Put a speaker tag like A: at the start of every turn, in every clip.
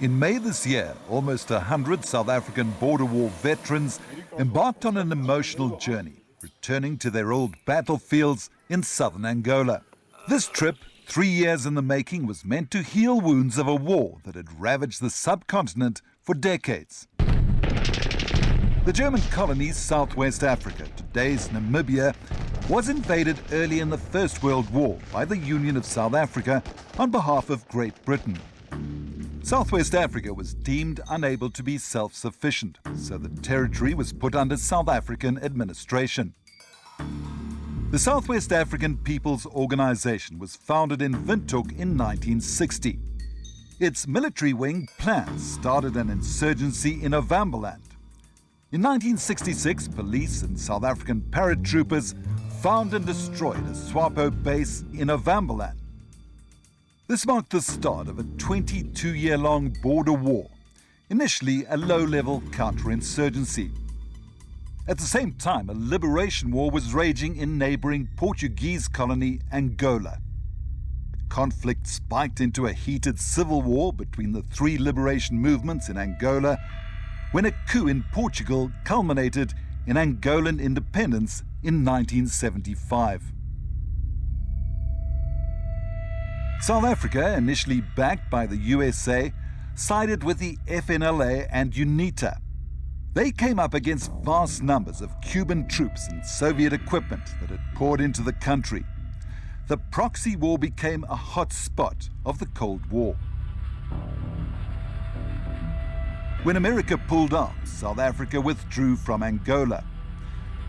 A: In May this year, almost 100 South African border war veterans embarked on an emotional journey, returning to their old battlefields in southern Angola. This trip, 3 years in the making, was meant to heal wounds of a war that had ravaged the subcontinent for decades. The German colony Southwest Africa, today's Namibia, was invaded early in the First World War by the Union of South Africa on behalf of Great Britain. Southwest Africa was deemed unable to be self-sufficient, so the territory was put under South African administration. The Southwest African People's Organization was founded in Windhoek in 1960. Its military wing plans started an insurgency in Ovambaland. In 1966, police and South African paratroopers found and destroyed a SWAPO base in Ovambaland. This marked the start of a 22-year-long border war, initially a low-level counterinsurgency. At the same time, a liberation war was raging in neighboring Portuguese colony Angola. The conflict spiked into a heated civil war between the three liberation movements in Angola when a coup in Portugal culminated in Angolan independence in 1975. South Africa, initially backed by the USA, sided with the FNLA and UNITA. They came up against vast numbers of Cuban troops and Soviet equipment that had poured into the country. The proxy war became a hot spot of the Cold War. When America pulled out, South Africa withdrew from Angola.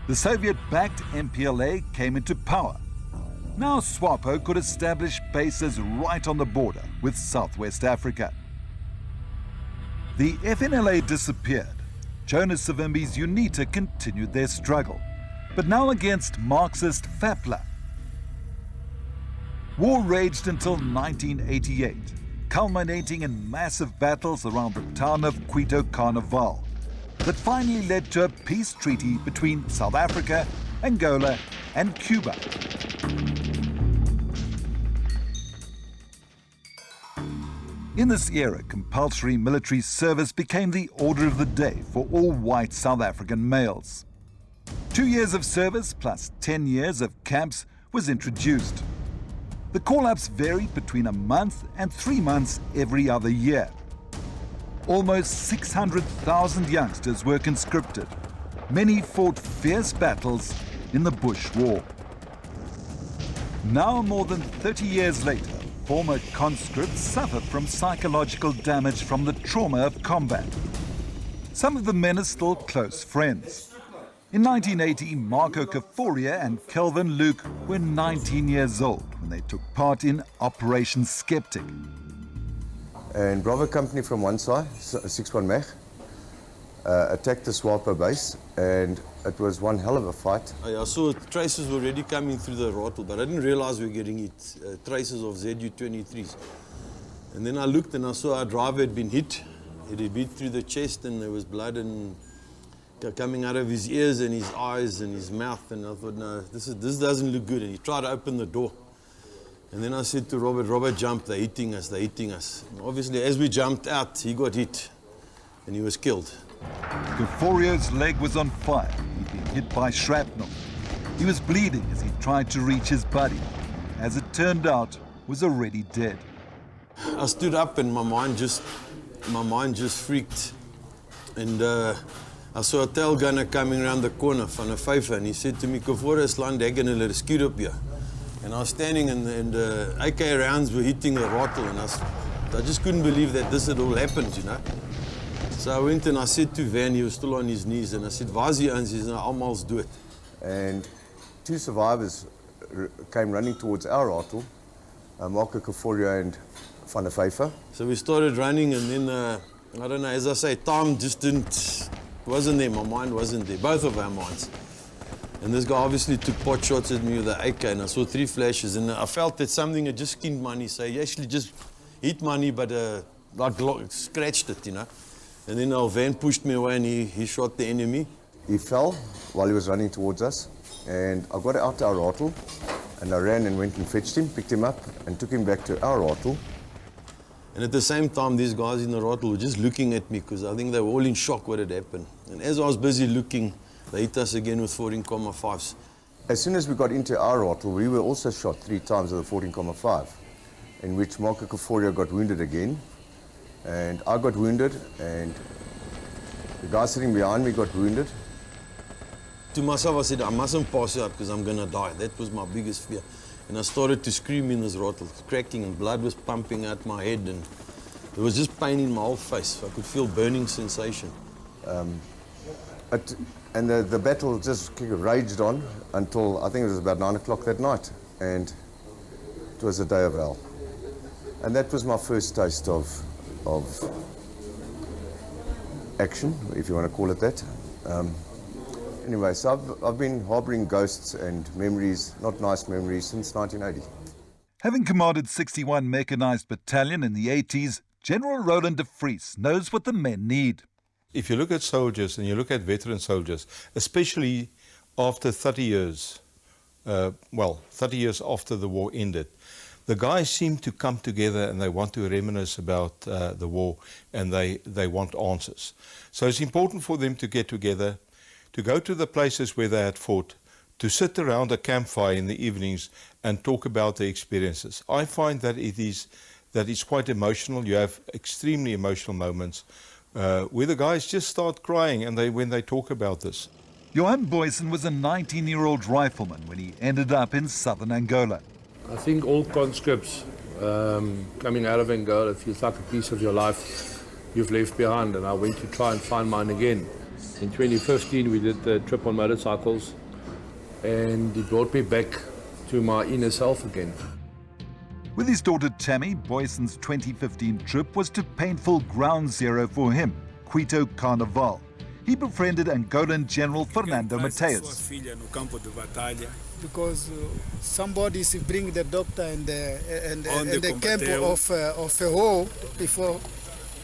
A: The Soviet-backed MPLA came into power. Now SWAPO could establish bases right on the border with Southwest Africa. The FNLA disappeared. Jonas Savimbi's UNITA continued their struggle, but now against Marxist FAPLA. War raged until 1988, culminating in massive battles around the town of Quito Carnaval that finally led to a peace treaty between South Africa, Angola, and Cuba. In this era, compulsory military service became the order of the day for all white South African males. 2 years of service plus 10 years of camps was introduced. The call-ups varied between a month and 3 months every other year. Almost 600,000 youngsters were conscripted. Many fought fierce battles in the Bush War. Now, more than 30 years later, former conscripts suffer from psychological damage from the trauma of combat. Some of the men are still close friends. In 1980, Marco Kaforia and Kelvin Luke were 19 years old when they took part in Operation Skeptic.
B: And Bravo Company from one side, 6-1 Mech, attacked the SWAPO base, and it was one hell of a fight.
C: I saw traces were already coming through the rottle, but I didn't realize we were getting it, traces of ZU-23s. And then I looked and I saw our driver had been hit. It had been through the chest and there was blood and coming out of his ears and his eyes and his mouth. And I thought, no, this doesn't look good. And he tried to open the door. And then I said to Robert, jump, they're hitting us. And obviously, as we jumped out, he got hit and he was killed.
A: Kaforia's leg was on fire. He'd been hit by shrapnel. He was bleeding as he tried to reach his buddy. As it turned out, was already dead.
C: I stood up and my mind just freaked. And I saw a tail gunner coming around the corner from a Pfeiffer, and he said to me, Kaforia is land ek en hulle rescued op jou. And I was standing and the AK rounds were hitting the rottle, and I just couldn't believe that this had all happened, you know. So I went and I said to Van, he was still on his knees, and I said, waar is die ons? He said, almal's dood.
B: And 2 survivors came running towards our rottle, Marco Kaforia and Van der Pfeiffer.
C: So we started running, and then, I don't know, as I say, time just wasn't there, my mind wasn't there, both of our minds. And this guy obviously took pot shots at me with the AK, and I saw 3 flashes, and I felt that something had just skinned my knee. So he actually just hit my knee, but like scratched it, you know. And then our van pushed me away, and he shot the enemy.
B: He fell while he was running towards us, and I got out to our rottle, and I ran and went and fetched him, picked him up, and took him back to our rottle.
C: And at the same time, these guys in the rottle were just looking at me because I think they were all in shock what had happened. And as I was busy looking, they hit us again with 14,5s.
B: As soon as we got into our rottle, we were also shot 3 times with a 14,5, in which Marco Caforio got wounded again, and I got wounded, and the guy sitting behind me got wounded.
C: To myself, I said, I mustn't pass out because I'm going to die. That was my biggest fear. And I started to scream in this rottle, cracking, and blood was pumping out my head, and there was just pain in my whole face. I could feel burning sensation.
B: And the battle just raged on until I think it was about 9 o'clock that night, and it was a day of hell. And that was my first taste of action, if you want to call it that. Anyway, so I've been harbouring ghosts and memories, not nice memories, since 1980.
A: Having commanded 61 Mechanised Battalion in the 80s, General Roland de Vries knows what the men need.
D: If you look at soldiers and you look at veteran soldiers, especially after 30 years, 30 years after the war ended, the guys seem to come together and they want to reminisce about the war, and they want answers. So it's important for them to get together, to go to the places where they had fought, to sit around a campfire in the evenings and talk about their experiences. I find that it's quite emotional. You have extremely emotional moments where the guys just start crying when they talk about this.
A: Johan Boysen was a 19-year-old rifleman when he ended up in southern Angola.
E: I think all conscripts coming out of Angola, it feels like a piece of your life you've left behind, and I went to try and find mine again. In 2015 we did the trip on motorcycles, and it brought me back to my inner self again.
A: With his daughter Tammy, Boysen's 2015 trip was to painful ground zero for him, Quito Carnival. He befriended Angolan General Fernando Mateus.
F: Because somebody bring the doctor and the camp of a hole before.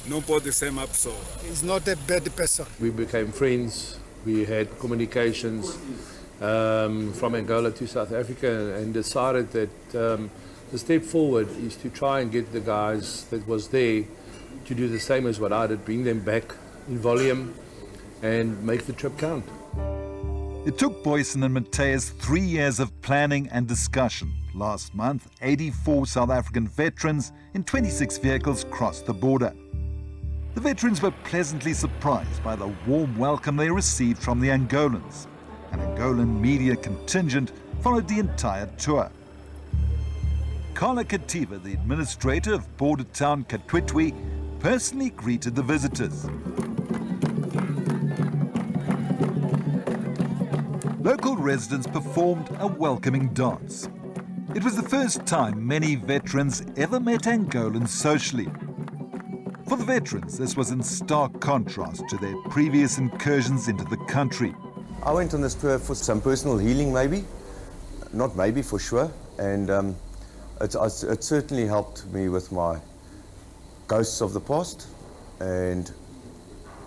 G: Não pode ser uma pessoa.
F: He's not a bad person.
E: We became friends. We had communications from Angola to South Africa, and decided that the step forward is to try and get the guys that was there to do the same as what I did, bring them back in volume and make the trip count.
A: It took Boysen and Mateus 3 years of planning and discussion. Last month, 84 South African veterans in 26 vehicles crossed the border. The veterans were pleasantly surprised by the warm welcome they received from the Angolans. An Angolan media contingent followed the entire tour. Carla Kativa, the administrator of border town Katwitwi, personally greeted the visitors. Local residents performed a welcoming dance. It was the first time many veterans ever met Angolans socially. For the veterans, this was in stark contrast to their previous incursions into the country.
B: I went on this tour for some personal healing, maybe. Not maybe, for sure. And it certainly helped me with my ghosts of the past. And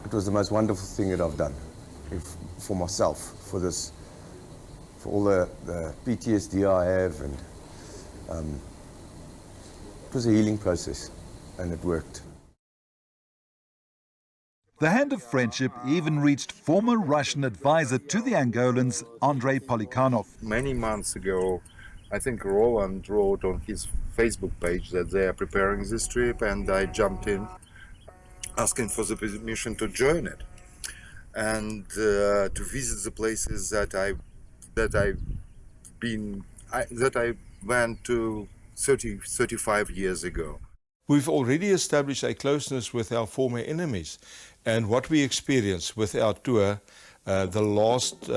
B: it was the most wonderful thing that I've done for myself, for all the PTSD I have. And it was a healing process, and it worked.
A: The hand of friendship even reached former Russian advisor to the Angolans, Andrei Polikhanov.
H: Many months ago, I think Roland wrote on his Facebook page that they are preparing this trip, and I jumped in, asking for the permission to join it and to visit the places that I went to 35 years ago.
D: We've already established a closeness with our former enemies, and what we experienced with our tour the last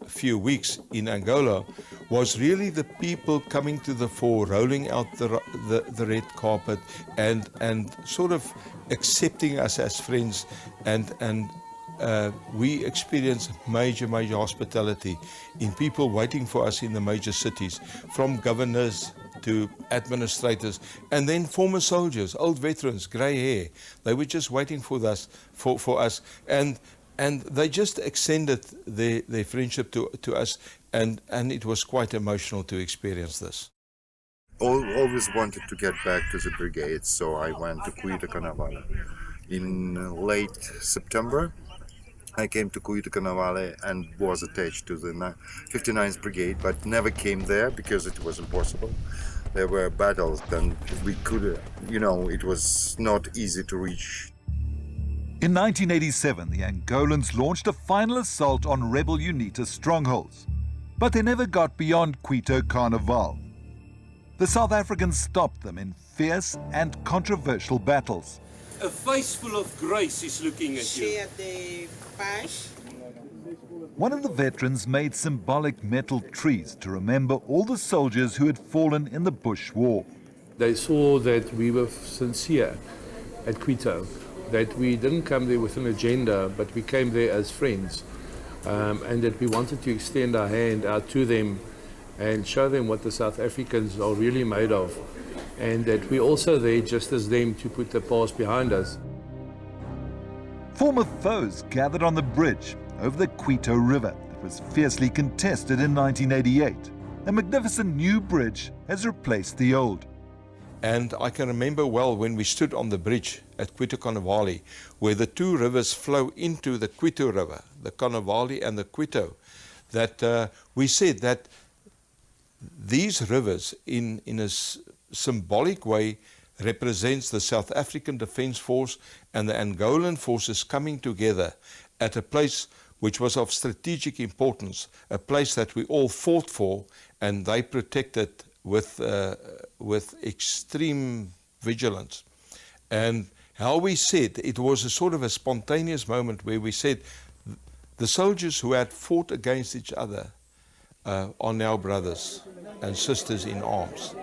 D: few weeks in Angola was really the people coming to the fore, rolling out the red carpet and sort of accepting us as friends, and we experienced major hospitality in people waiting for us in the major cities, from governors to administrators, and then former soldiers, old veterans, grey hair. They were just waiting for us, and they just extended their friendship to us, and it was quite emotional to experience this.
H: Always wanted to get back to the brigade, so I went to Cuita Cannavale. In late September, I came to Cuita Cannavale and was attached to the 59th Brigade, but never came there because it was impossible. There were battles and we could, it was not easy to reach.
A: In 1987, the Angolans launched a final assault on rebel UNITA strongholds, but they never got beyond Cuito Carnival. The South Africans stopped them in fierce and controversial battles.
I: A face full of grace is looking at you.
A: One of the veterans made symbolic metal trees to remember all the soldiers who had fallen in the Bush War.
E: They saw that we were sincere at Cuito, that we didn't come there with an agenda, but we came there as friends, and that we wanted to extend our hand out to them and show them what the South Africans are really made of, and that we're also there just as them to put the past behind us.
A: Former foes gathered on the bridge over the Cuito River that was fiercely contested in 1988. A magnificent new bridge has replaced the old.
D: And I can remember well when we stood on the bridge at Cuito Cannavale, where the two rivers flow into the Cuito River, the Cannavale and the Cuito, that we said that these rivers in a symbolic way represents the South African Defence Force and the Angolan forces coming together at a place which was of strategic importance, a place that we all fought for and they protected with extreme vigilance. And how we said, it was a sort of a spontaneous moment where we said, the soldiers who had fought against each other are now brothers and sisters in arms.